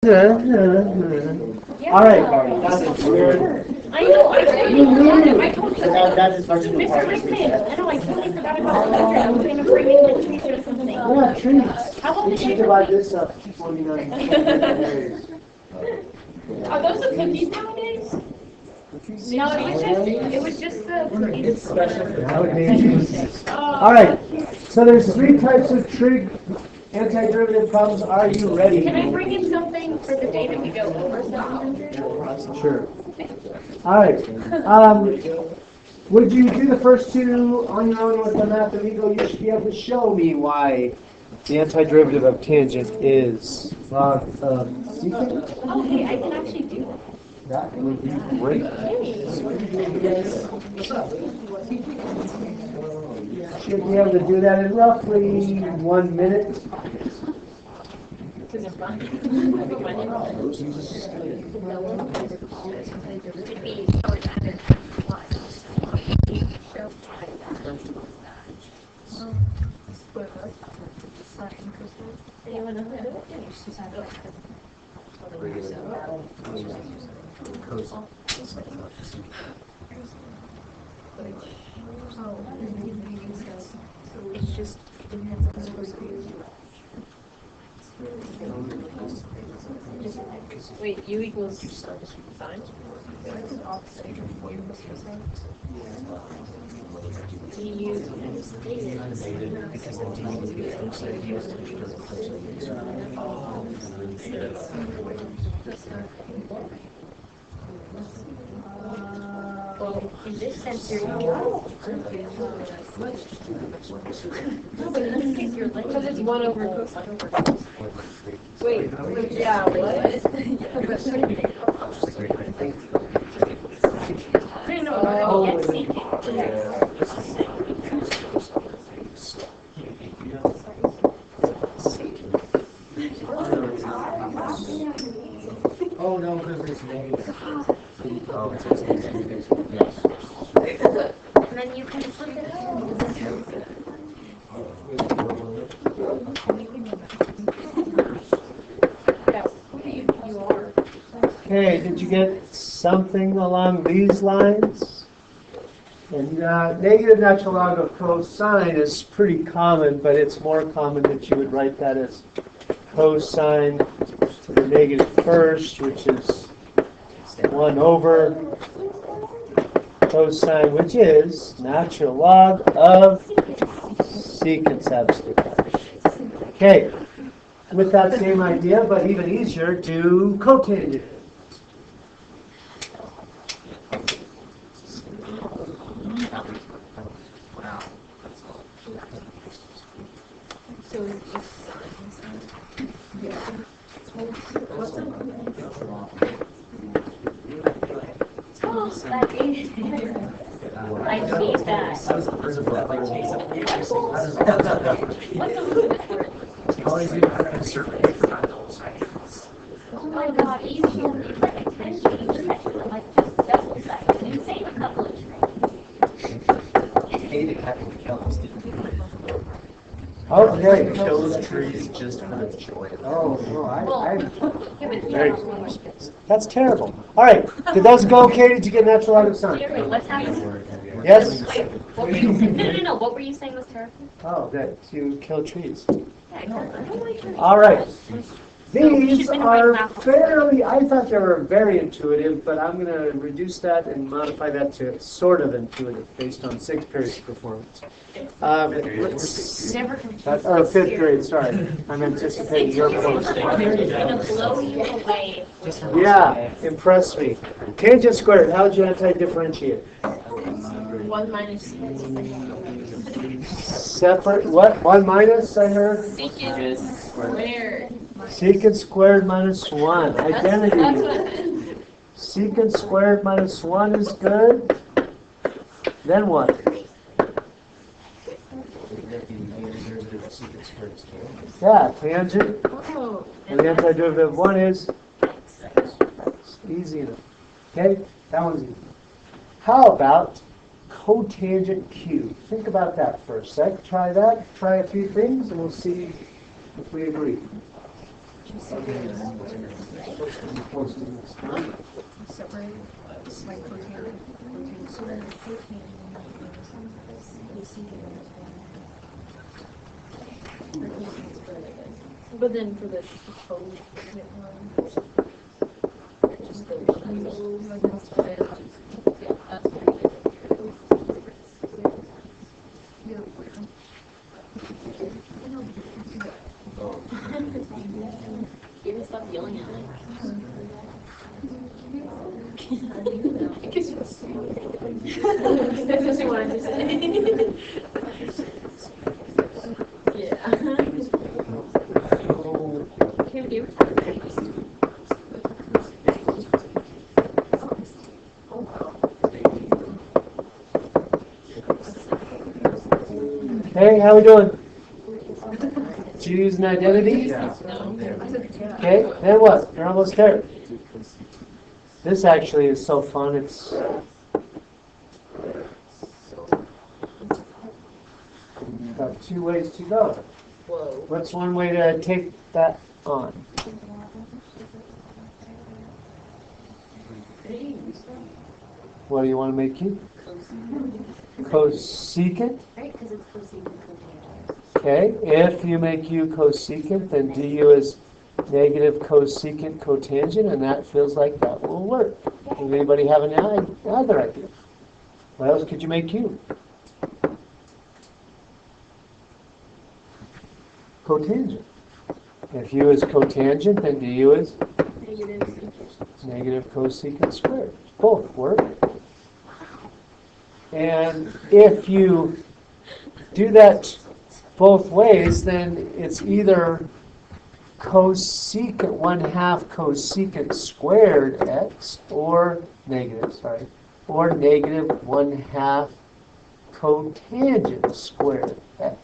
All right, that's weird. I know, I totally forgot. That is much more Mr. Rickman, I know, I totally forgot about the I was gonna bring in the trees or something. Yeah, trees. How about You the should divide this up, 49 areas. Are those the cookies nowadays? No, it was just the cookies. It's special for nowadays. All right, so there's three types of trig antiderivative problems. Are you ready? Can I bring in something for the day that we go over 700? Sure. All right. Would you do the first two on your own with the math amigo? You should be able to show me why the antiderivative of tangent is log of secant. Okay, I can actually do that. That would be great. Should be able to do that in roughly 1 minute. It's just depends on wait, U equals sign? Well, in this sense, you're no, but in this case, you're late. Because it's 1 over cosine. Wait, yeah, what? I didn't know what to Oh, no, because it's negative. and then you can flip it out. Okay, did you get something along these lines? And negative natural log of cosine is pretty common, but it's more common that you would write that as cosine to the negative first, which is 1 over cosine, which is natural log of secant absolute. Okay, with that same idea, but even easier, do cotangent. I hate that. Oh my god, you should like attention, like just double seconds and save a couple of Okay. Chose trees just for the joy of it. Oh, no, Very. that's terrible. All right, did those go okay? Did you get natural log of sine? What's happening? Yes? What were you, no. What were you saying was terrible? Oh, good. To kill trees. Yeah, I don't like trees. All right. These are fairly, I thought they were very intuitive, but I'm going to reduce that and modify that to sort of intuitive based on 6th period performance. Never confused. Or 5th grade, sorry. I'm anticipating your points. I'm gonna blow you away. Yeah, impress me. Tangent squared, how would you anti-differentiate? 1 minus Separate, what? 1 minus, I heard? secant squared. Secant squared minus 1. Identity. Secant squared minus 1 is good. Then what? Yeah, tangent. And the antiderivative of 1 is easy enough. Okay, that one's easy. How about cotangent Q? Think about that for a sec. Try that. Try a few things, and we'll see if we agree. Separate, like protein square. But then for the code, just the Even stop yelling at me. That's just what I just said. Yeah. Can we do? Hey, how we doing? Did you use an identity? Okay, then what? You're almost there. This actually is so fun. It's got 2 ways to go. Whoa. What's one way to take that on? What do you want to make you? Cosecant? Right, because it's cosecant cotangent. Okay, if you make u cosecant, then du is negative cosecant cotangent, and that feels like that will work. Does anybody have another idea? What else could you make u? Cotangent. If u is cotangent, then du is negative cosecant squared. Both work. And if you do that both ways, then it's either cosecant 1/2 cosecant squared x, or negative 1/2 cotangent squared x.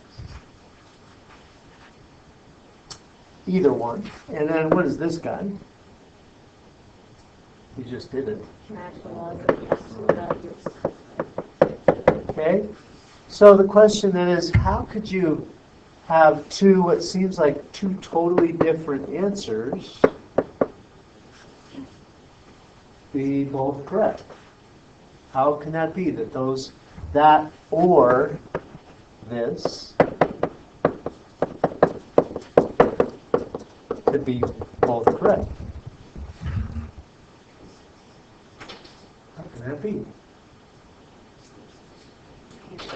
Either one. And then what is this guy? You just did it. Okay? So the question then is, how could you have what seems like two totally different answers be both correct? How can that be that that or this could be both correct? How can that be?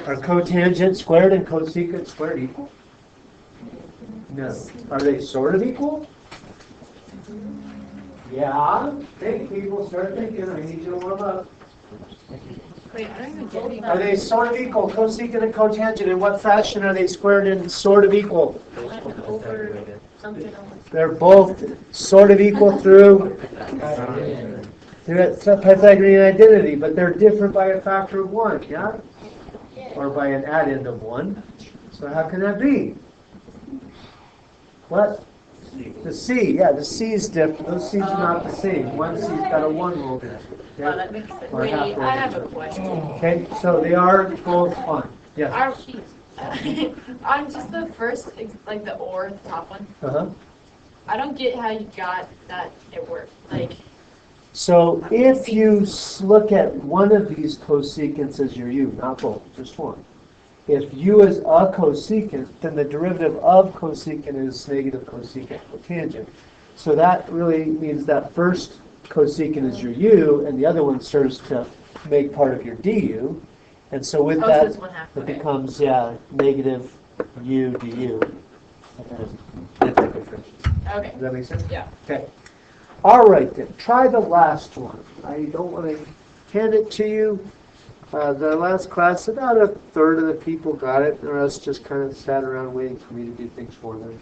Are cotangent squared and cosecant squared equal? No. Are they sort of equal? Yeah. Think, people, start thinking. I need you to warm up. Wait, I don't even get it. Are they sort of equal, cosecant and cotangent? In what fashion are they squared and sort of equal? Over something else. They're both sort of equal through Pythagorean identity, but they're different by a factor of 1, yeah? Or by an addend of 1. So how can that be? What? The C, yeah, the C is different. Those C's are not the same. One C's got a 1 rolled in it. Oh, Okay? that makes sense. Or Wait, half rolled I have into a it. question. Okay, so they are both fun. Yes. On just the first, like the or, the top one, Uh-huh. I don't get how you got that it worked. Like, So if you look at one of these cosecants as your u, not both, just one. If u is a cosecant, then the derivative of cosecant is negative cosecant cotangent. So that really means that first cosecant is your u, and the other one serves to make part of your du. And so with so that, it's 1/2. it Okay. becomes, negative u du. Okay. Does that make sense? Yeah. Okay. All right then. Try the last one. I don't want to hand it to you. The last class, about a third of the people got it, and the rest just kind of sat around waiting for me to do things for them.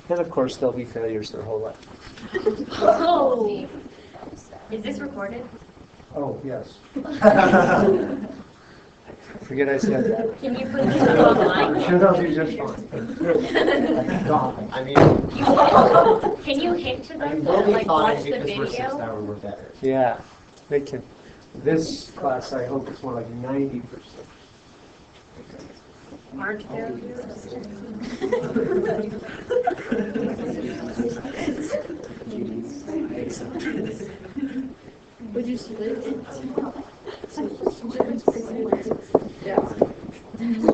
And of course, they'll be failures their whole life. Oh. Is this recorded? Oh, yes. Forget I said that. Can you put this up online? I'm sure they'll be just fine. I mean, Can you hint to them we'll to be like fine watch the because we're 6 video? hours, we're better. Yeah, they can. This class, I hope it's more like 90%. March there. Would you split it?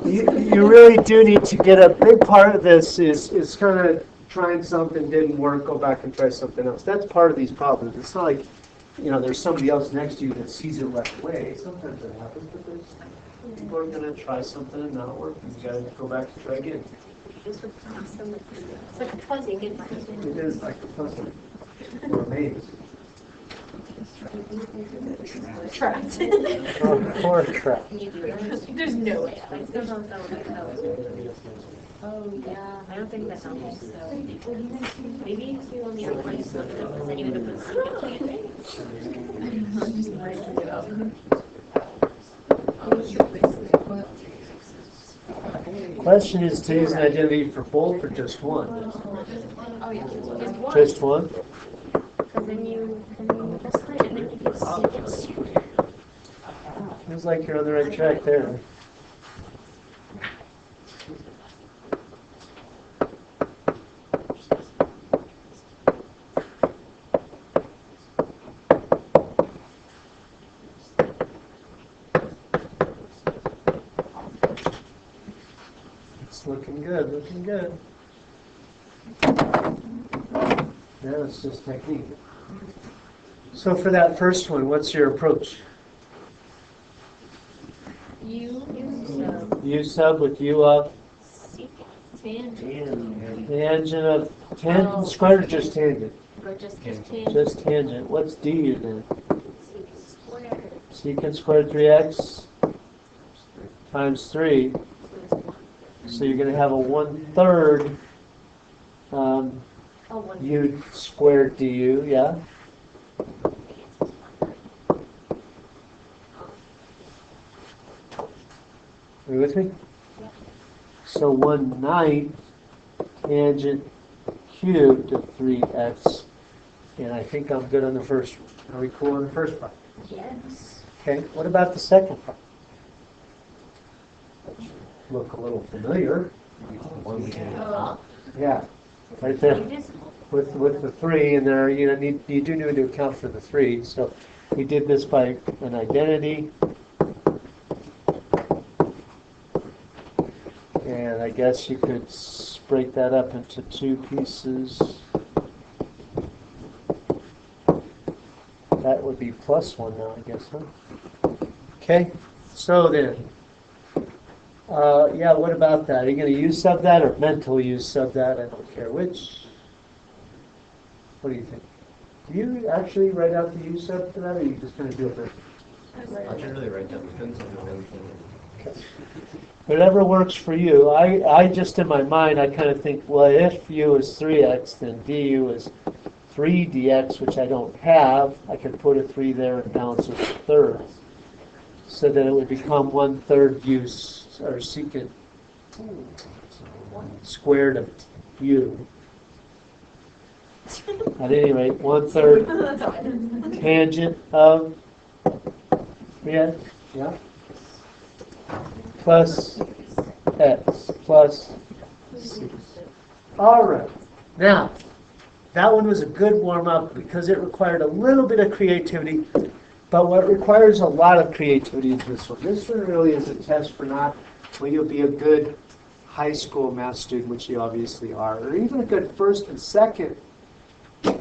You really do need to get a big part of this is kind of trying something didn't work, go back and try something else. That's part of these problems. It's not like, there's somebody else next to you that sees it right away. Sometimes it happens, but there's people are going to try something and not work. You got to go back and try again. It's like a puzzle, isn't it? It is like a puzzle or a maze. Trapped. Or a trap. There's no way. There's no Oh, yeah, I don't think that helps, so. Maybe if you only have one, so then you end up with Question is to use an identity for both or just one? Oh, yeah, just one. Just one? Because then you just play it, and then you get Feels like you're on the right track there. It's looking good, looking good. Now it's just technique. So for that first one, what's your approach? U sub with U of? Tangent of tangent squared or just tangent? Just tangent. Just tangent. What's du then? Squared. Secant squared 3x times 3. So you're going to have a 1/3 u squared du, yeah? Are you with me? Yeah. So 1/9 tangent cubed of 3x. And I think I'm good on the first one. Are we cool on the first part? Yes. Okay, what about the second part? Look a little familiar. Yeah, right there. With the 3 in there, you do need to account for the 3. So we did this by an identity. And I guess you could break that up into 2 pieces. That would be +1 now, I guess, huh? Okay, so then, yeah, what about that? Are you going to use sub that or mental use sub that? I don't care which. What do you think? Do you actually write out the use sub for that, or are you just going to do it first? I generally write down the pencil. Okay. Whatever works for you. I just in my mind, I kind of think, well, if u is 3x, then du is 3 dx, which I don't have. I could put a 3 there and balance it with a third, so that it would become 1/3 u or secant squared of u. At any rate, 1/3 tangent of 3x, yeah, plus x plus 6. All right. Now, that one was a good warm-up because it required a little bit of creativity, but what requires a lot of creativity is this one. This one really is a test for not, will you be a good high school math student, which you obviously are, or even a good first and second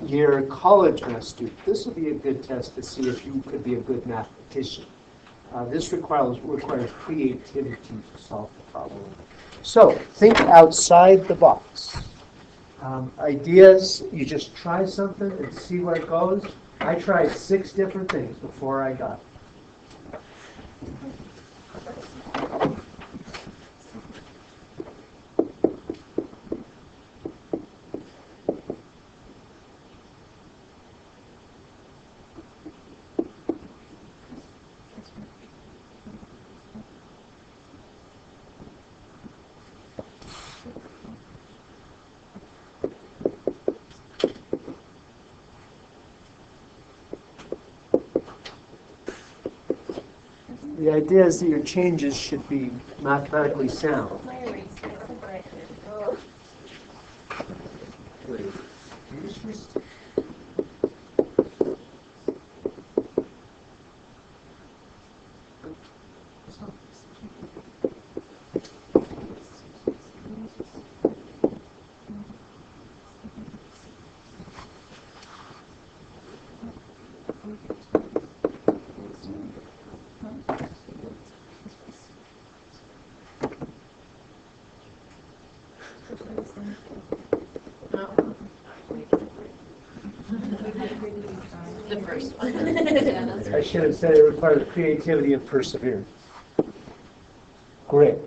year college math student. This will be a good test to see if you could be a good mathematician. This requires creativity to solve the problem. So think outside the box. Ideas, you just try something and see where it goes. I tried 6 different things before I got it. the idea is that your changes should be mathematically sound. The first one. I should have said it requires creativity and perseverance. Great.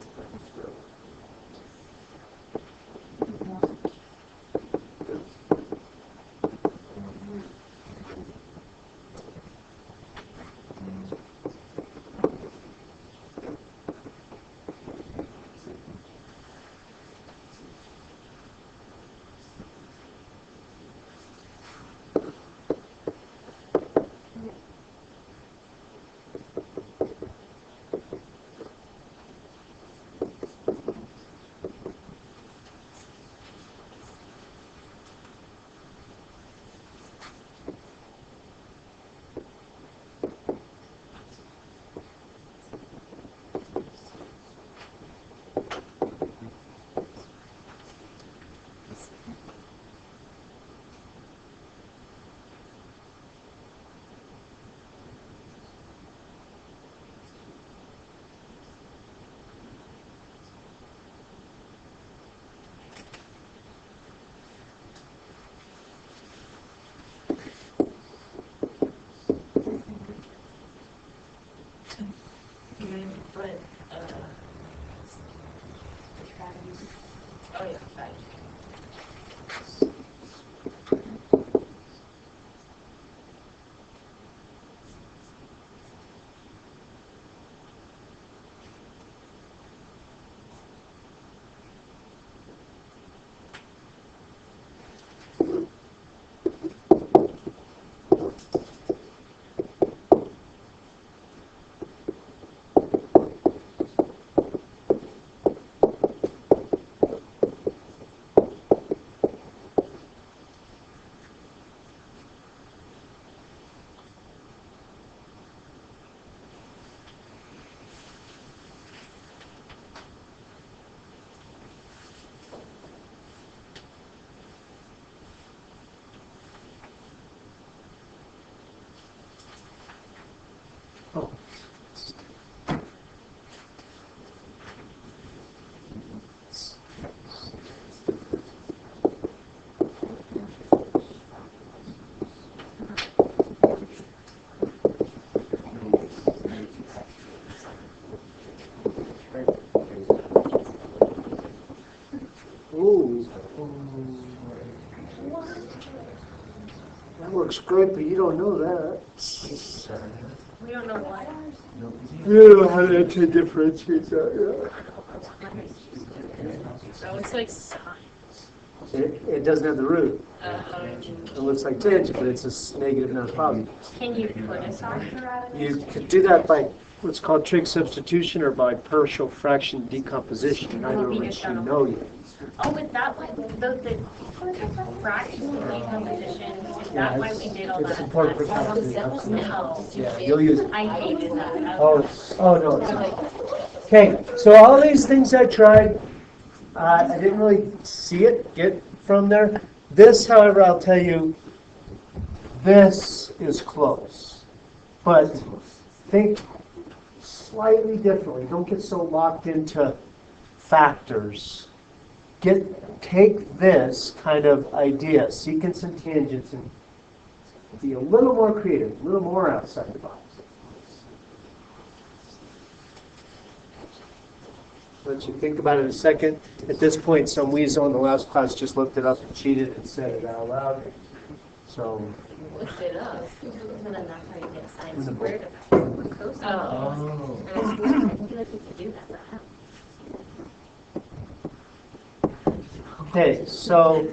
Oh, yeah, right. Oh. Ooh. That works great, but you don't know that. We don't know what. You don't know how to differentiate that. That looks like sine. It doesn't have the root. It looks like tangent, but it's a negative, not positive. Can you put a factor out of it? You could do that by what's called trig substitution or by partial fraction decomposition, neither of which you know yet. Oh, is that what, the fractional decomposition, is that why we did all that? It's important for calculation. No. Yeah, you'll use it. I hated that. Oh, no. It's not. Okay, so all these things I tried, I didn't really see it get from there. This, however, I'll tell you, this is close. But think slightly differently. Don't get so locked into factors. Take this kind of idea, secants and tangents, and be a little more creative, a little more outside the box. Let you think about it a second. At this point, some weasel in the last class just looked it up and cheated and said it out loud. So. Looked it up. And then that's how you get sine squared Oh. of cosine. And I feel like we could do that, but how? Okay, so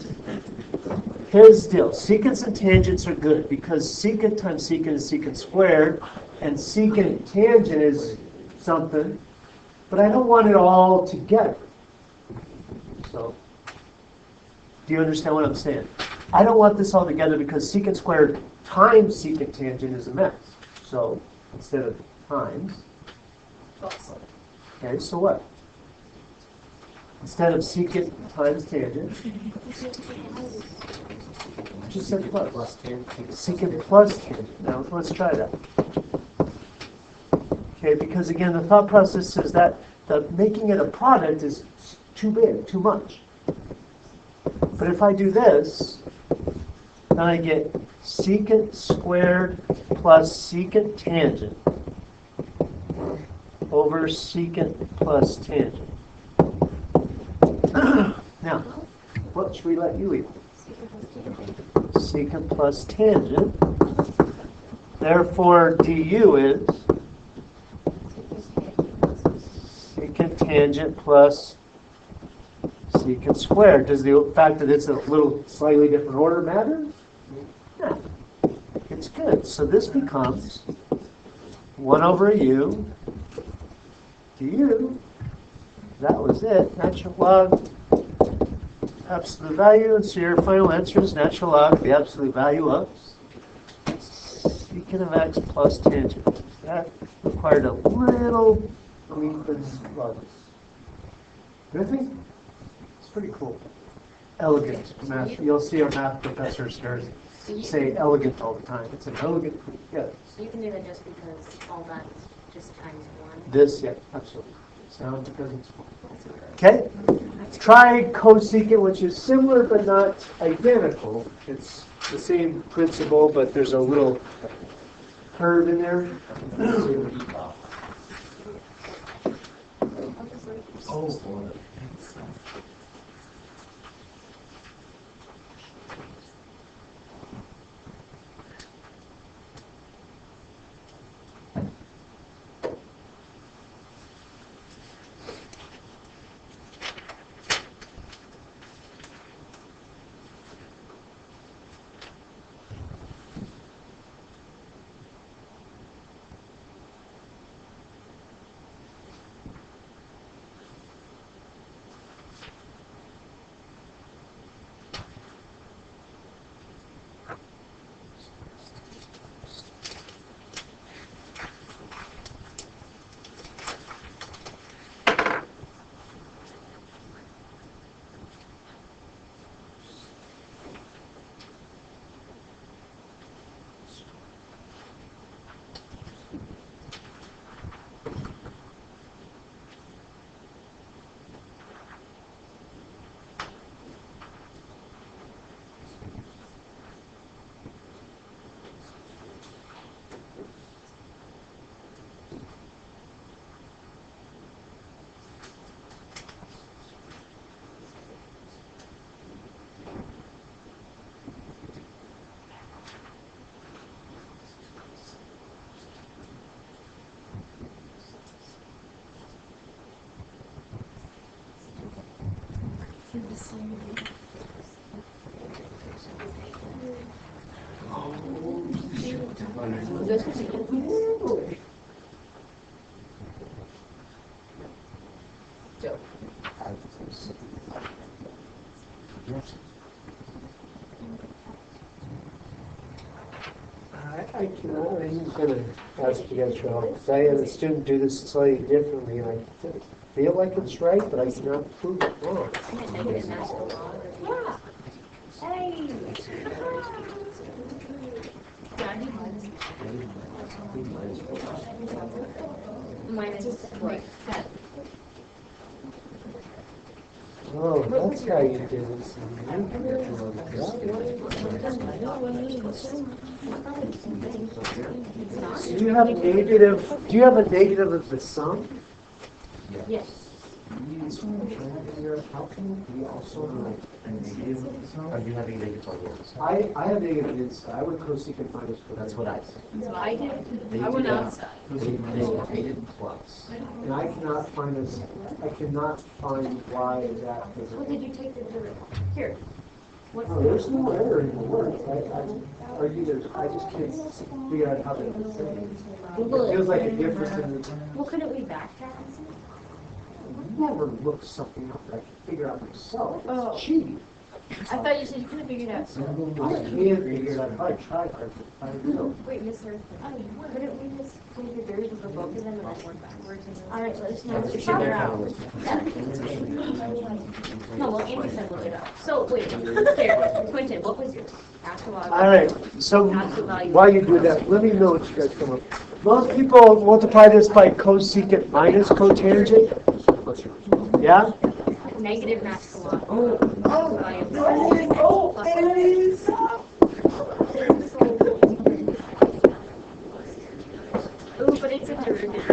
here's the deal. Secants and tangents are good because secant times secant is secant squared, and secant tangent is something, but I don't want it all together. So, do you understand what I'm saying? I don't want this all together because secant squared times secant tangent is a mess. So, instead of times, okay, so what? Instead of secant times tangent, just said plus. Plus tangent. Secant plus tangent. Now, let's try that. Okay, because again, the thought process is that making it a product is too big, too much. But if I do this, then I get secant squared plus secant tangent over secant plus tangent. Now, what should we let you eat? Secant plus tangent. Therefore, du is secant tangent plus secant squared. Does the fact that it's a little slightly different order matter? No. It's good. So this becomes 1 over u du. That was it. Natural log absolute value. And so your final answer is natural log the absolute value of secant of x plus tangent. That required a little Greenfield's plugs. With me? It's pretty cool. Elegant math. You'll see our math professors say elegant all the time. It's an elegant. Yeah. So you can do that just because all that's just times 1. This, yeah, absolutely. Sound because it's okay. Try cosecant, which is similar but not identical. It's the same principle, but there's a little curve in there. Oh. I cannot, I'm going to ask you guys for help. Because I had a student do this slightly differently, and I feel like it's right, but I cannot prove it wrong. Hey. Minus what? Oh, that's how you do this. Do you have a negative of the sum? Yes. How can we also like a negative? Are you having negative on yours? I have negative inside. I would cosecant minus cosecant. That's what I said. That's what I did. They I went did outside. They did plus. And I cannot find this. I cannot find why that is. What did you take the derivative? Here. What's No, there's no error in the words. I just can't figure out how they can say it. Google It it. feels like a difference in the, Well, couldn't we backtrack? never look something up that I can figure out myself. Oh. It's cheating. I thought you said you couldn't figure it out. I can't figure it out. If I tried, I don't know. Wait, Mr. Couldn't we just make a variable for both of them and then work backwards? All right, let us know what you figure out. No, well, Andy said look it up. So, wait, here, Quentin, what was yours? Astrological. All right, so while you do that, let me know what you guys come up with. Most people multiply this by cosecant minus cotangent. Yeah? Negative maximum. Ooh, but it's a derivative.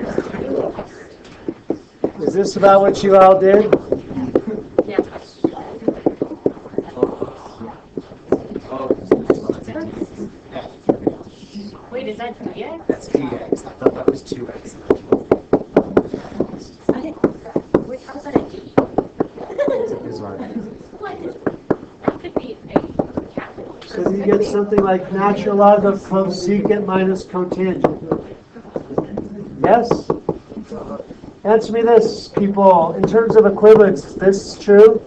Is this about what you all did? Yeah. Wait, is that 3x? That's 3x. I thought that was 2x. Wait, how's that a D? Is what I mean. What? That could be a capital. So you get something like natural log of cosecant minus cotangent. Yes? Answer me this, people. In terms of equivalence, is this true?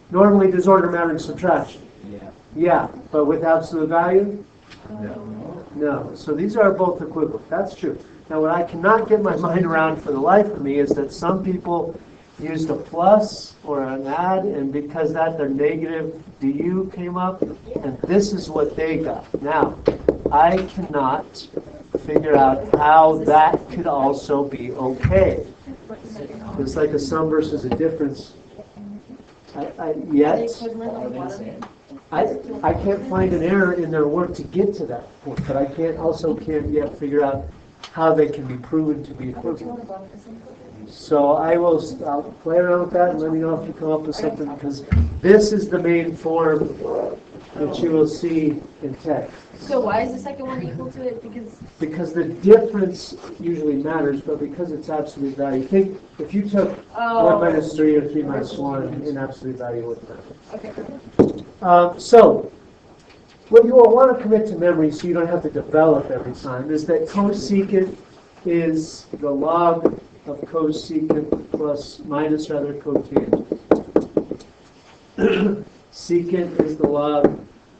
Normally, disorder mattering subtraction. Yeah. Yeah, but with absolute value? No. No. So these are both equivalent. That's true. Now, what I cannot get my mind around for the life of me is that some people used a plus or an add, and because that their negative du came up, and this is what they got. Now, I cannot figure out how that could also be okay. It's like a sum versus a difference. Yet, I can't find an error in their work to get to that point, but I can't yet figure out how they can be proven to be equivalent. So I'll play around with that and let me know if you come up with something, because this is the main form that you will see in text. So why is the second one equal to it? Because the difference usually matters, but because it's absolute value. Think if you took 1 minus 3 or 3 minus 1 in absolute value, it wouldn't matter. Okay. So, what you will want to commit to memory so you don't have to develop every time is that cosecant is the log of cosecant plus minus rather cotangent. Secant is the log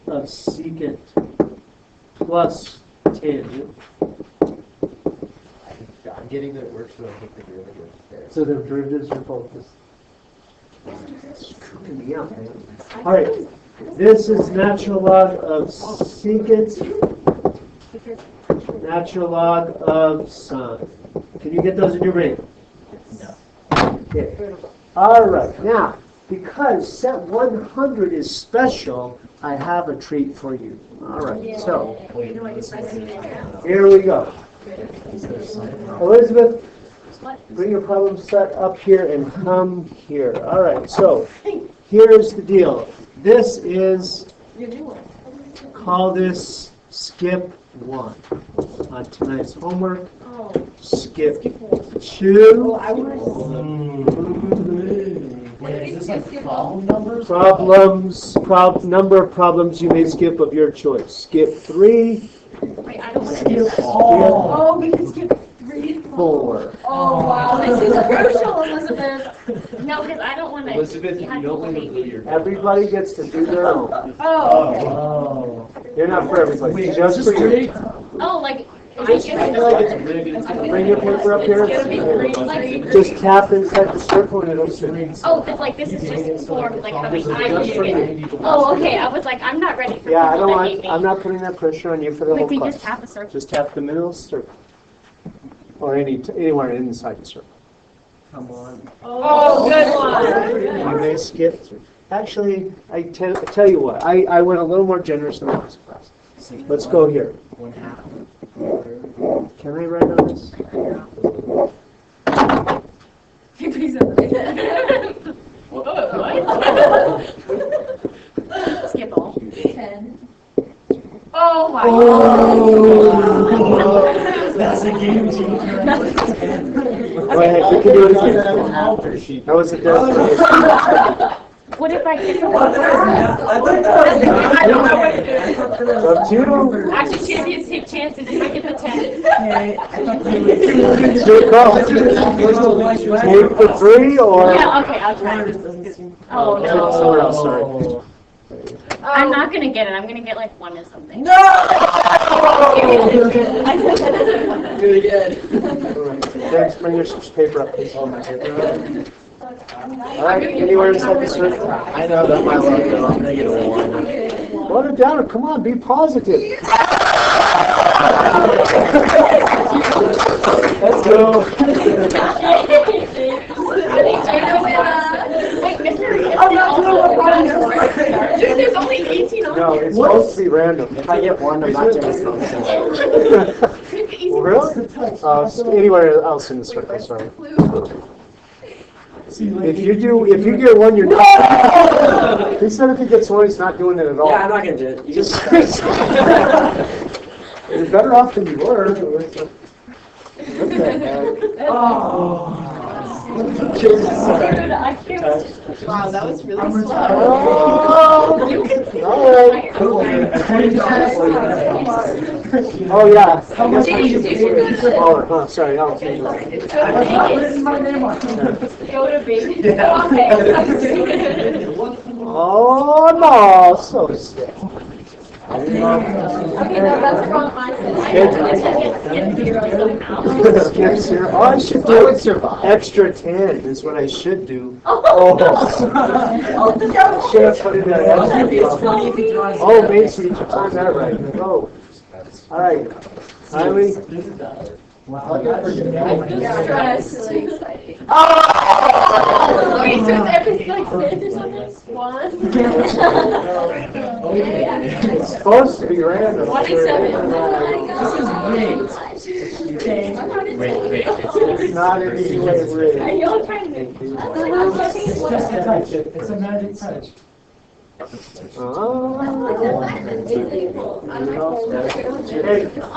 of secant plus tangent. I'm getting that it works, but I think the derivative there. So the derivatives are both this. It's cooking me up, man. All right. This is natural log of secant, natural log of sine. Can you get those in your brain? No. Okay. All right. Now, because set 100 is special, I have a treat for you. All right. So, here we go. Elizabeth, bring your problem set up here and come here. All right. So, here's the deal. This is, call this skip 1 on tonight's homework. Skip 2. Wait, is this like problem numbers? Number of problems you may skip of your choice. Skip 3. Wait, I don't want to do Oh, we can skip 3. 4. Oh, wow. This is crucial, Elizabeth. No, because I don't want to. Elizabeth, if you don't want to do your... Everybody gets to do their own. Oh, okay. Oh. You're not for everybody. Wait, Just for you. Oh, like. I feel like it's rigged. Bring your paper up here. Just tap inside the circle and it'll sit. Oh, but like this is just formed like how I do it. Oh, okay. I was like, I'm not ready for Yeah, I don't people that want. hate me. I'm not putting that pressure on you for the Wait, whole we class. just tap a circle. Just tap the middle circle, or anywhere inside the circle. Come on. Oh, good one. You may skip through. Actually, I tell you what. I went a little more generous than the last class. Let's go here. 1/2. Can I write on this? Skip all. 10. Oh, my Oh. That's a game changer. Go ahead, you can do it again. That was a destination. What if I get Up to you. Actually, champions take chances if I get the 10. It's your call. Aim for 3 or? Yeah, okay, I'll try. Oh, Somewhere no. else, sorry. I'm not gonna get it. I'm gonna get like 1 or something. No! Really good. Thanks, bring your paper up, please. All right, anywhere inside the circle. I know that's my logo. I'm gonna get a 1. Slow it down, come on, be positive. Let's go. There's only 18 on No, it's supposed to be random. If I get 1, I'm not doing it. Really? Anywhere else in the circle, sorry. If you get 1, you're not. He said if he gets 1, he's not doing it at all. Yeah, I'm not gonna do it. You just. You're better off than you were. What the heck? Wow, that was really slow. All right. Oh, yeah. I guess I should be smaller. Huh, sorry, I'll change that. Go to baby. Oh, no, so sick. Okay, no, that's wrong mindset. Skip 0. Oh, I should do extra 10 is what I should do. Oh. Should have put in that extra. Oh, Macy, did you time that right? Oh. All right. Finally. Really exciting. Wait, so it's everything like this or something? 1. It's supposed to be random. 27. It's not in any way rigged. Y'all trying to It's a magic touch. Oh. Hey,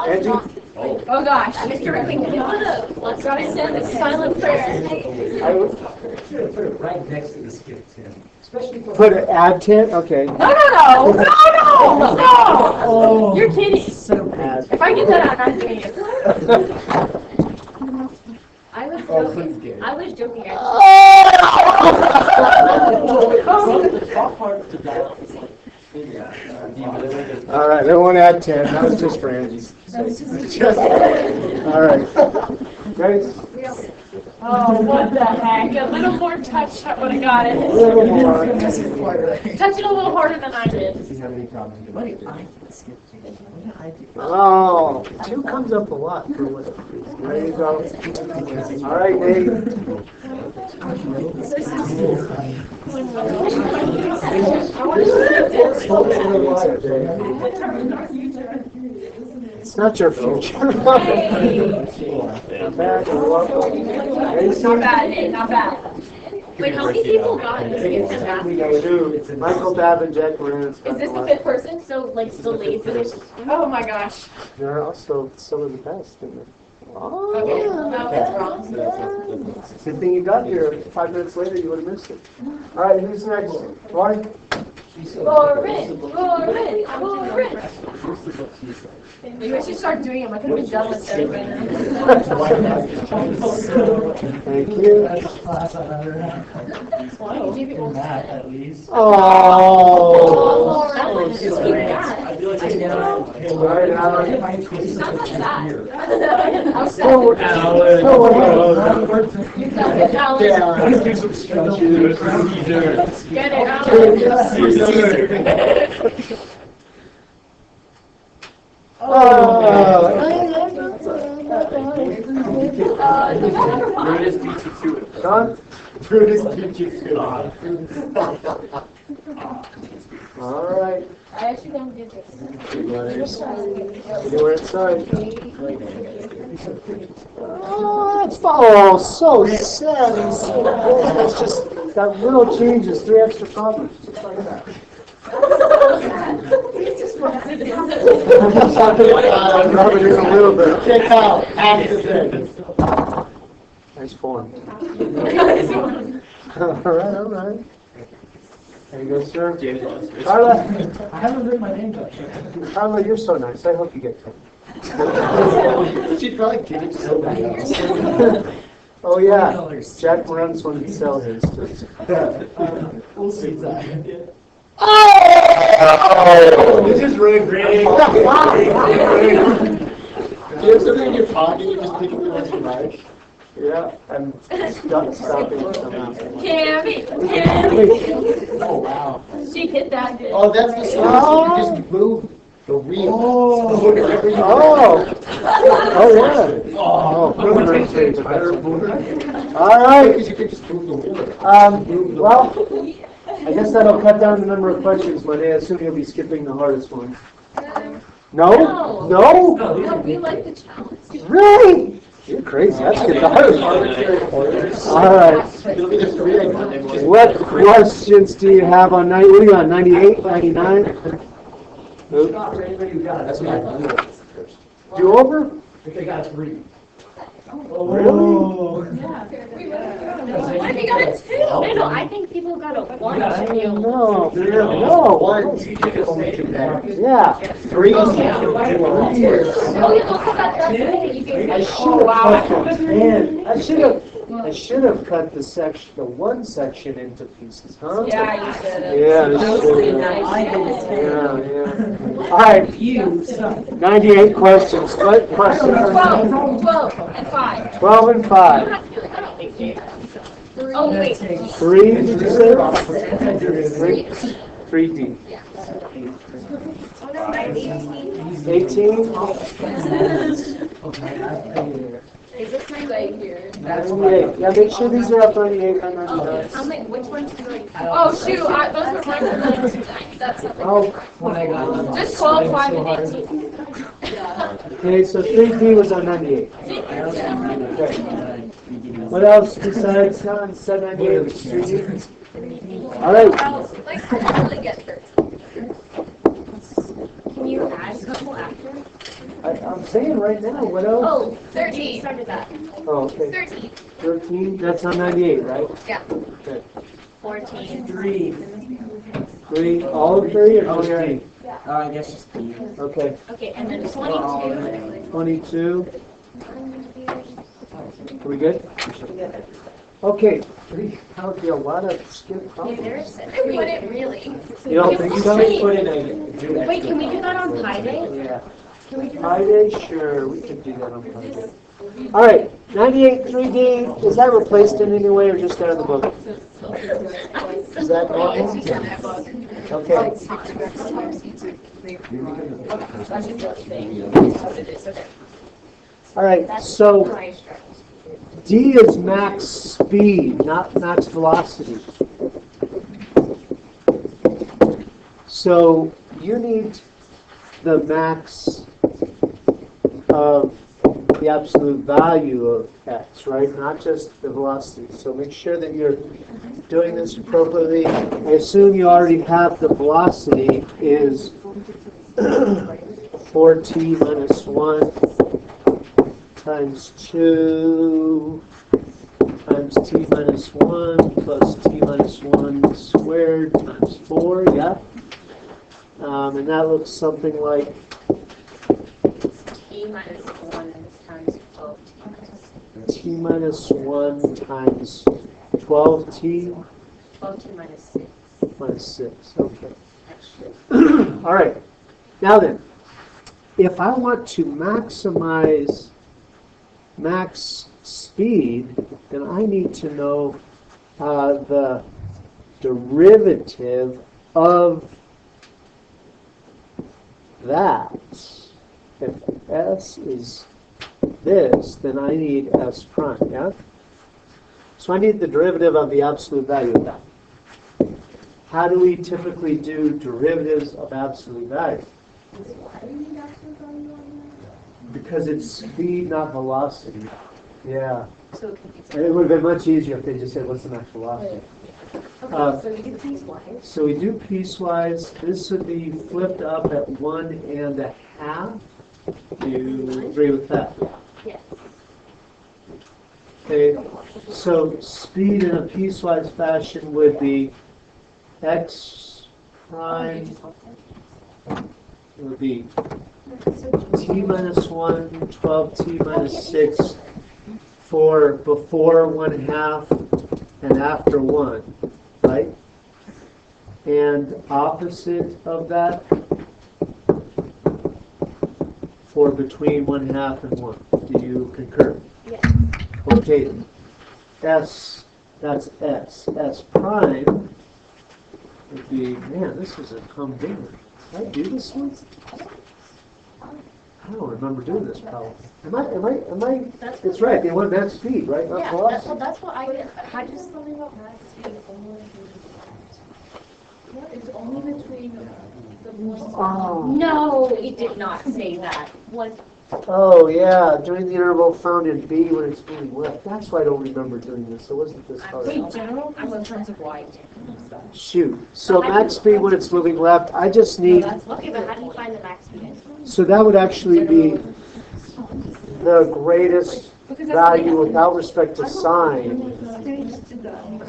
Angie. Oh gosh, Mr. Rippington. Let's go and send a silent prayer. I would Should have put it right next to the skip 10. Especially for. put an add 10. Okay. No! You're kidding. Add. If I get that out, I'm doing it. I was Oh, joking. please, Gary. I was joking. All right, I won't add 10. That was just for Angie. All right. Ready? Oh, what the heck? A little more touch, I would have got A it. little more. Touch it a little harder than I did. If you have any problems. What did I skip? Oh, 2 comes up a lot for what? There you go. All right, Nate. It's not your future. Not bad, you're welcome. Not bad, not bad. Wait, how many people got it? Two. Michael Babb and Jack Moran. Is this the 5th person? So, like, still late for this? Oh my gosh. They're also some of the best, isn't it? Oh, Okay, no, that's wrong. good thing you got here. 5 minutes later, you would have missed it. All right, who's next? Lauren? Lauren. Maybe I should start doing them. I could have been done with them by now. Thank you. Class I've ever had. In math, at least. Oh. I feel like I know. All right, Alan. Get it out. Brutus beat you to it. Sean? Brutus beat you to it. All right. I actually don't do this. Anywhere inside. Oh, that's oh, so sad. And so good. That's just that little changes, 3 extra problems, just like that. I'm rubbing it a little bit. Check out. Nice form. All right. There you go, sir. Carla, I haven't written my name down. Carla, you're so nice. I hope you get cut. She'd probably give it so bad. Oh, yeah. Jack Moran's wanted to sell his too. We'll see that. This is really great. Do you have something in your pocket? You just pick it once you like. Yeah, I'm stopping somehow. Cammy. Oh, wow. She hit that good. Oh, that's the solution. You just move the wheel. Whatever you want. Oh, yeah. Oh, All right. Because you could just move the wheel. Well, I guess that'll cut down the number of questions, but I assume you'll be skipping the hardest one. No? No? No, we like the challenge. Really? You're crazy. I'd skip the hardest one. All right. It'll be the 3 egg one. What questions do you have on what are you on, 98, 99? That's what I do. Do over? If they got 3. Really? I think I got a 2. No, I think people got a 1. No. One, you can only do that. Yeah. 3? Oh, you also got that thing you gave me. I should have cut the one section into pieces, huh? Yeah, you said it. Yeah, I should have. Yeah. All right, 98 questions. What questions? 12 and 5. 12 and 5. Oh, wait. 3, did you say? 3D. 18? Is this my leg here? 98. Yeah, make sure these are up 98 and 99. I'll make which ones do I? Oh, shoot. Those were mine for 99. That's something. Oh, Just 12, 5, and 18. okay, so 3D was on 98. Okay. What else besides said 98 was 3D? All right. Like, I really get 13. Can you add a couple after? I'm saying right now, what else? Oh, 13. Started that. Oh, okay. 13. 13, that's on 98, right? Yeah. Okay. 14. 3, all of 3 or no 3? I guess just the. Okay. Okay, and then 22. 22. Are we good? Okay. That would be a lot of skip Hey, problems. there's it wouldn't really. You don't think so? Wait, can we do that on Pi Day? Yeah. Pi Day, sure, we could do that on Pi Day. All right, 98 3D, is that replaced in any way or just there in the book? Is that normal? Okay. All right, so D is max speed, not max velocity. So you need the max of the absolute value of x, right? Not just the velocity. So make sure that you're doing this appropriately. I assume you already have the velocity is 4t minus 1 times 2 times t minus 1 plus t minus 1 squared times 4, yeah? And that looks something like T minus 1 times 12. t minus 1 times 12t 12t minus 6. minus 6. Okay. All right. Now then, if I want to maximize max speed, then I need to know the derivative of that. If s is this, then I need s prime, yeah? So I need the derivative of the absolute value of that. How do we typically do derivatives of absolute value? Because it's speed, not velocity. Yeah. So it could be And it would have been much easier if they just said, what's the max velocity? Okay, so we do piecewise. So we do piecewise. This would be flipped up at 1.5. Do you agree with that? Yes. Okay, so speed in a piecewise fashion would be x prime would be t minus 1, 12t minus 6 for before 1/2 and after 1, right? And opposite of that for between 1/2 and 1. Do you concur? Yes. Okay, S, that's S. S prime would be, man, this is a humdinger. Did I do this one? I don't remember doing this problem. Am I, it's right, they want that speed, right? Not Yeah, velocity. that's what I did. I just something about max speed only it's only between the one. Oh. No, it did not say that. Was Oh, yeah, during the interval found in B when it's moving left. That's why I don't remember doing this. It wasn't this hard. in general, I'm in terms of wide. Shoot. So max speed when it's moving left, I just need, Okay, but how do you find the max speed? so that would actually be the greatest value without respect to sign.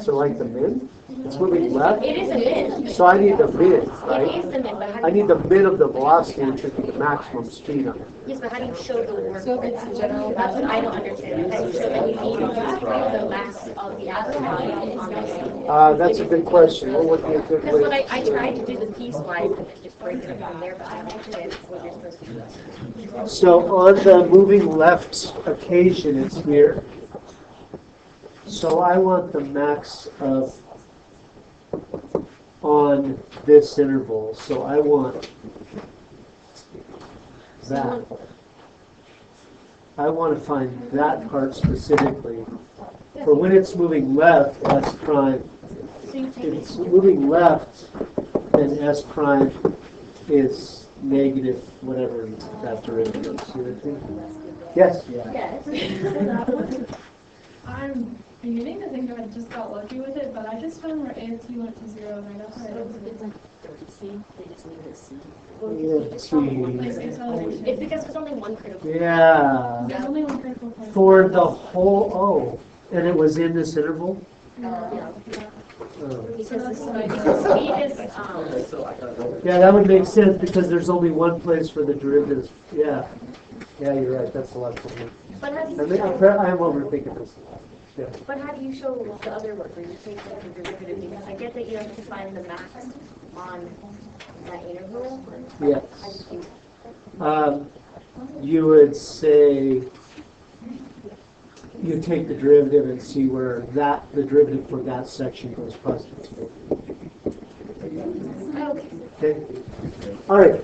So like the min? It's moving left. It is a min. So I need the min, It right? is the min, but how I do you, need the min of the velocity, which is the maximum speed on it. yes, but how do you show the work? So if it's general, That's what I don't understand. How do you show that you need the max of the actual value on the That's a good question. What would be a good Because when way? I tried to do the piecewise and then just break it from there, but I don't understand what you're supposed to do. So on the moving left occasion, it's here. So I want the max of on this interval. So I want that. I want to find that part specifically. For when it's moving left, S prime, So you if take it's moving left, then S prime is negative whatever that derivative is. See what I mean? Yes? yes. I'm beginning to think I just got lucky with it, but I just found where AFT went to 0 and I know how it It's because there's only one critical. Yeah. There's only one critical point. For the whole, oh, and it was in this interval? Oh. Because the speed is, Yeah, that would make sense because there's only one place for the derivatives. Yeah. Yeah, you're right. That's a lot for me. but how do I you mean, show, I am overthinking this. Yeah. but how do you show the other work where you take the derivative? Because I get that you have to find the max on that interval. Yes. How do you You would say you take the derivative and see where the derivative for that section goes positive. Okay. Okay. All right.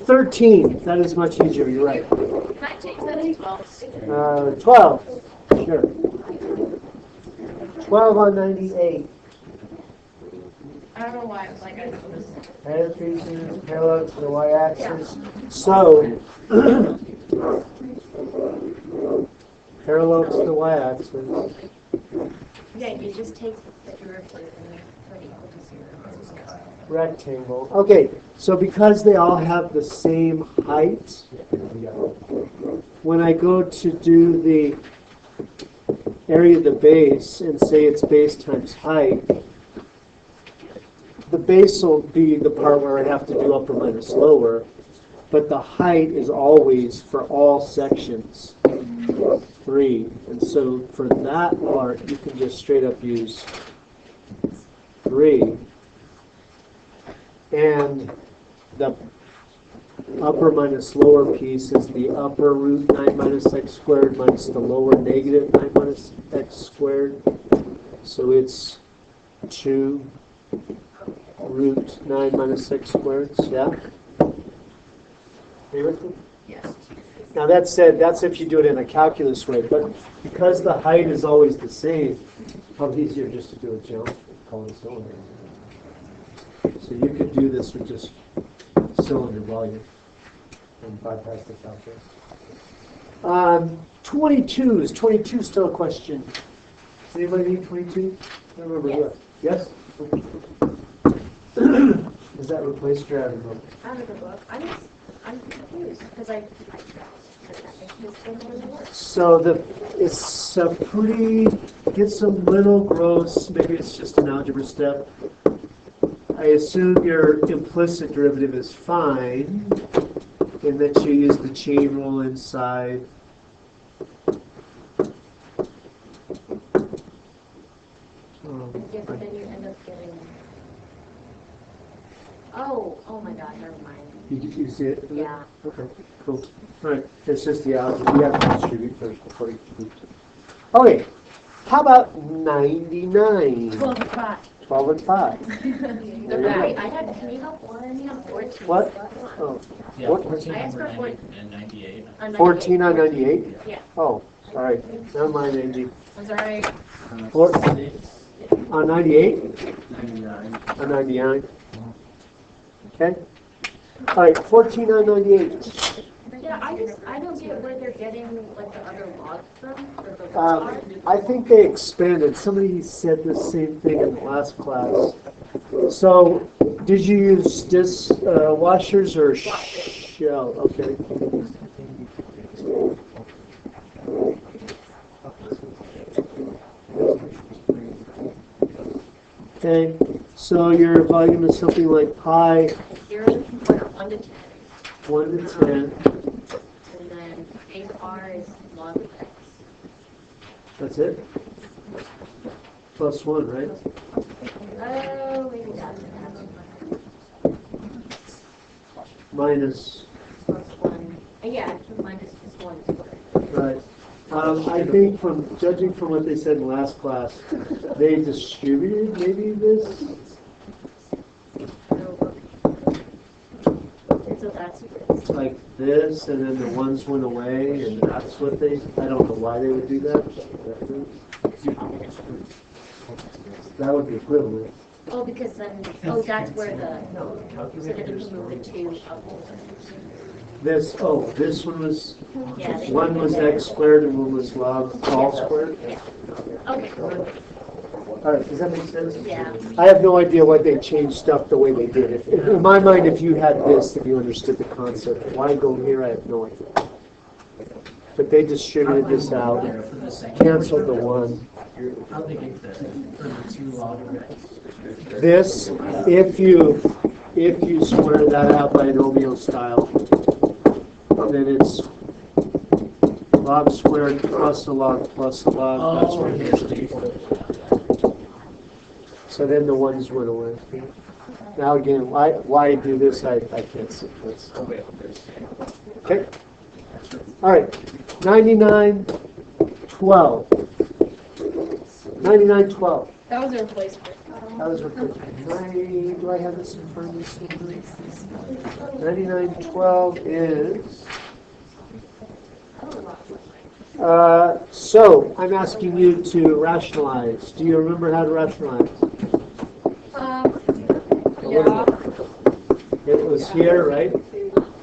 13. That is much easier. You're right. Can I change that to 12? 12. Sure. 12 on 98. I don't know why I was like, I was. Head pieces parallel to the y-axis. So, parallel to the y-axis. Yeah, you just take the derivative and then put it equal to 0. Rectangle. Okay, so because they all have the same height, when I go to do the area of the base and say it's base times height, the base will be the part where I have to do upper minus lower, but the height is always for all sections 3. And so for that part, you can just straight up use 3. And the upper minus lower piece is the upper root 9 minus x squared minus the lower negative 9 minus x squared. So it's 2 root 9 minus x squared. Yeah? Are you with me? Yes. Now that said, that's if you do it in a calculus way, but because the height is always the same, probably easier just to do a jump, call it cylinder. So you could do this with just cylinder volume and bypass the calculus. 22, is 22 still a question? Does anybody need 22? I don't remember what. Yes? Does that replace your added book? Out of the book. I'm confused because I So it's a pretty, gets a little gross, maybe it's just an algebra step. I assume your implicit derivative is fine, in that you use the chain rule inside. Yeah, but then you end up getting. Oh my God, never mind. You see it? Yeah. Okay, cool. All right, it's just the algebra. You have to distribute first before you distribute. Okay, how about 99? 12 and 5. 12 and 5. Wait, I had, can you help one? You have 14. What? Oh, Yeah, What? 14 I asked for and 14. 98. 14 on 98? Yeah. Oh, sorry. Never mind, Angie. That's all right. On 98? 99. On 99? Okay. All right, 14 on 98. Yeah, I don't get where they're getting like the other logs from, or the logs I think they expanded. Somebody said the same thing in the last class. So, did you use washers or shell? Okay. Okay, so your volume is something like pi You're looking for 1 to 10, 1 to 10. and then base R is log of X. That's it? Plus 1, right? Oh, maybe that's Minus, plus 1. Yeah, it's minus just 1 squared. right. I think from, judging from what they said in last class, they distributed maybe this? So that's Like this, and then the ones went away, and that's what they, I don't know why they would do that. That would be equivalent. oh, because then that's where the so then you can move it to This one was, yeah. one was x squared and one was log all squared? Yeah. Okay. All right, does that make sense? Yeah. I have no idea why they changed stuff the way they did. In my mind, if you had this, then you understood the concept. Why go here, I have no idea. But they distributed this out, canceled the one. How they get the 32 log of X? This, if you square that out by an Romeo style, then it's log squared plus a log plus a log. That's what it is. So then the ones went away. Now again, why do this? I can't see. Okay. All right. 99, 12. 99, 12. That was a replacement. That was replacement. Do I have this in front of me somewhere? 99, 12 is. So I'm asking you to rationalize. Do you remember how to rationalize? Yeah. It was here, right?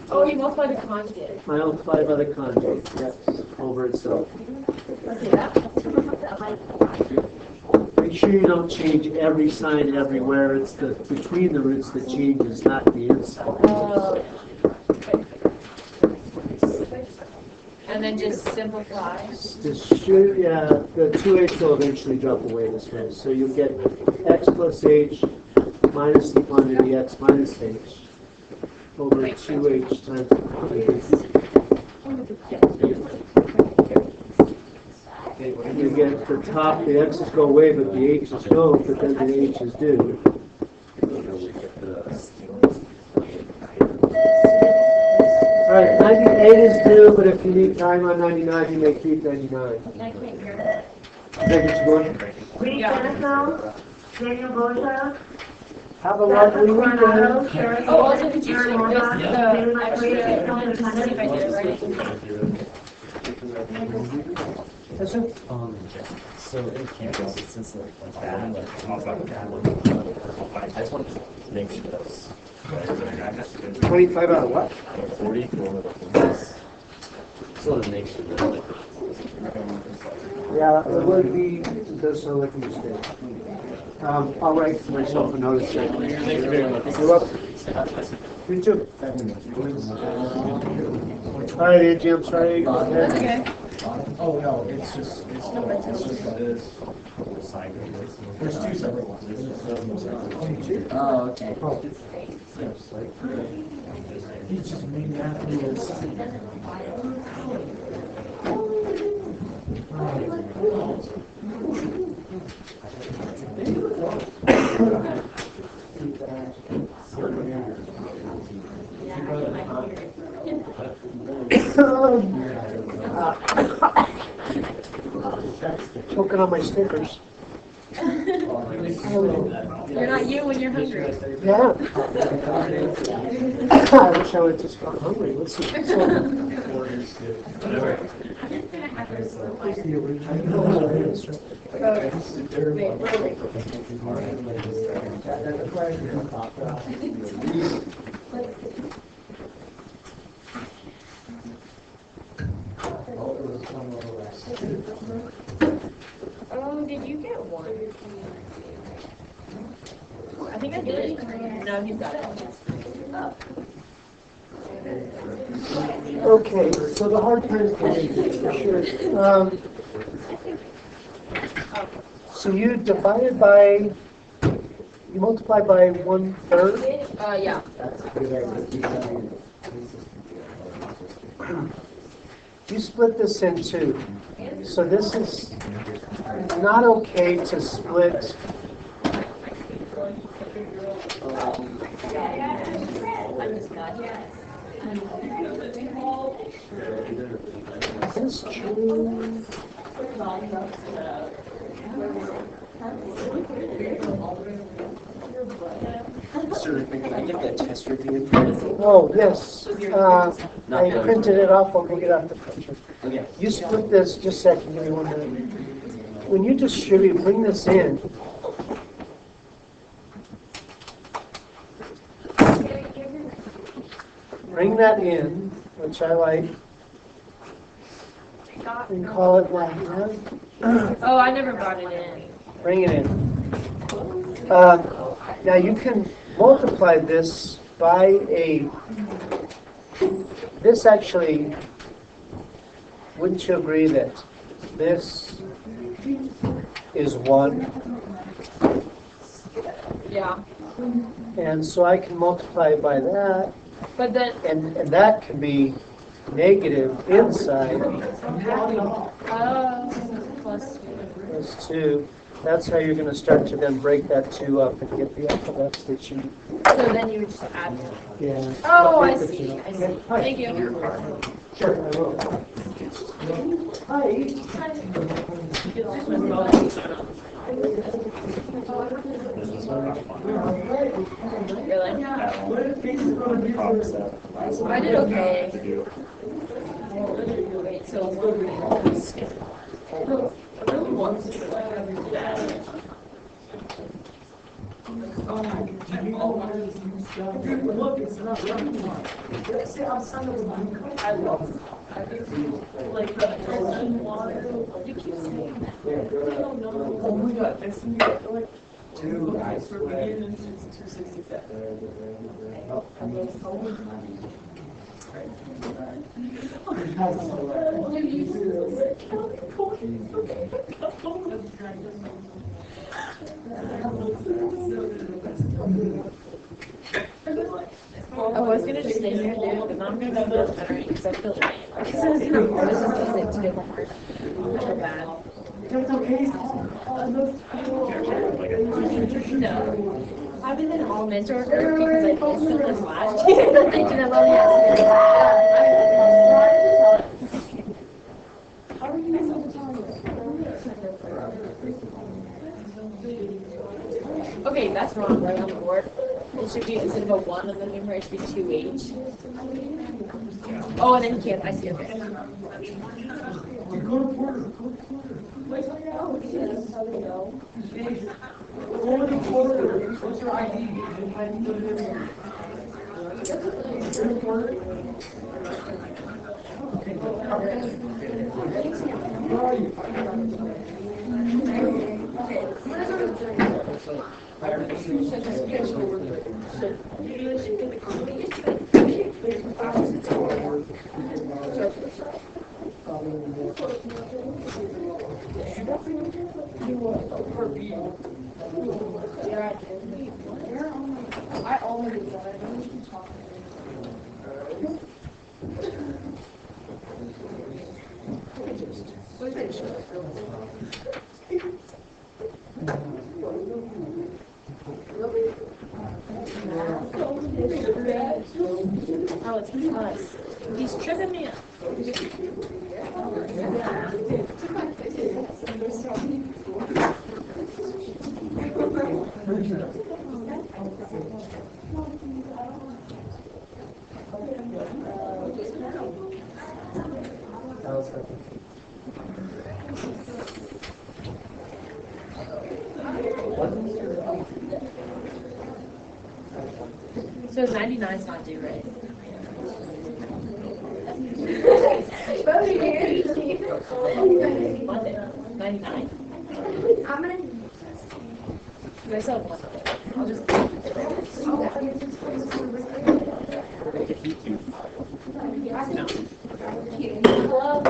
Oh, you multiply the conjugate. I multiply by the conjugate, yes, over itself. Okay, that. Make sure you don't change every sign everywhere. It's the between the roots that changes, not the inside. And then just simplify. Yeah, the 2h will eventually drop away this way. So you'll get x plus h minus the quantity x minus h over 2h times the quantity. And you get the top, the x's go away, but the h's don't, but then the h's do. Alright, 98 is due, but if you need time on 99, you may keep 99. I can't hear that. Thank you, Gordon. Daniel Bosa, Have a lovely weekend. Oh, also, could you check just the extra, see if I did it right? Yes, sir. So in campus, it's just like that, I just want to make sure that's 25 out of what? 40 kilometers. So to make sure that Yeah, it would be, it does sound like a mistake. I'll write myself a notice. Thank you very much. You're welcome. You too. All right, Angie, I'm sorry. Go ahead. Okay. Oh, no, it's just this. There's two separate ones. Oh, okay. He's just making that little sign. Choking on my stickers. You're not you when you're hungry. Yeah. I wish I would just got hungry. Let's see. Oh, did you get one? I think I did. No, he's got it. Okay, so the hard times for me, for sure. So you divided by, you multiply by 1/3. Yeah. You split this in two. So this is not okay to split. Is this true? Sir, can I get that test reviewed? Oh, yes. Not I done. printed it off. I'll go get out the printer. Okay. You split this, just a second, give me 1 minute. When you distribute, bring this in. Bring that in, which I like, and call it like that. Oh, I never brought it in. Bring it in. Now you can multiply this by a, this actually, wouldn't you agree that this is 1? Yeah. And so I can multiply by that, But then, and that can be negative inside plus 2. plus 2. That's how you're going to start to then break that 2 up and get the alphabets that you. So then you would just add. Yeah. Oh, I see. I see. Thank you. Sure, I will. Really? I did okay. Wait, so. Oh my God, next thing you get like two guys for beginning it's 267. I was gonna just stay here, dude, but now I'm gonna feel better because I feel like because I was gonna use it to get homework. I feel bad. That's okay. No. I've been in all mentor group because I missed them last year. Thinking I've only had Okay, that's wrong, right on the board. It should be, instead of a 1 on the numerator, it should be 2H. Oh, and then you can't, I see, okay. Go to Porter, go to Porter. Go to Porter, what's your ID? Go to Porter. Where are you? I only do that. Oh, it's because he's tripping me up. So 99 is not due, right? Monday. 99? I'm gonna. You guys have one. I'll just. Hello?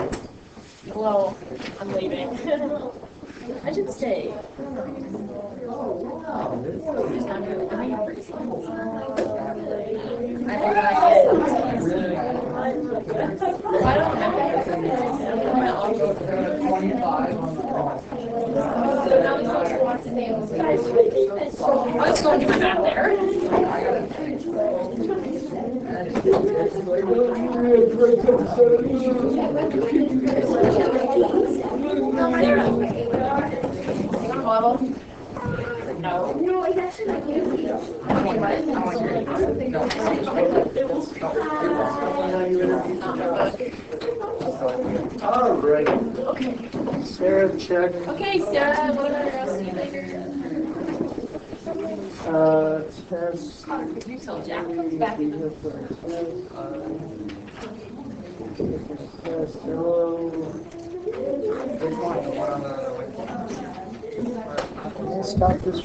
Hello. I'm leaving. I should stay. I was going to my back there. No. No, it's actually like you. All right. Okay. Sarah, check. Okay, Sarah, whatever. I'll see you later. Test. So Jack comes back in the Test, hello. Stop this.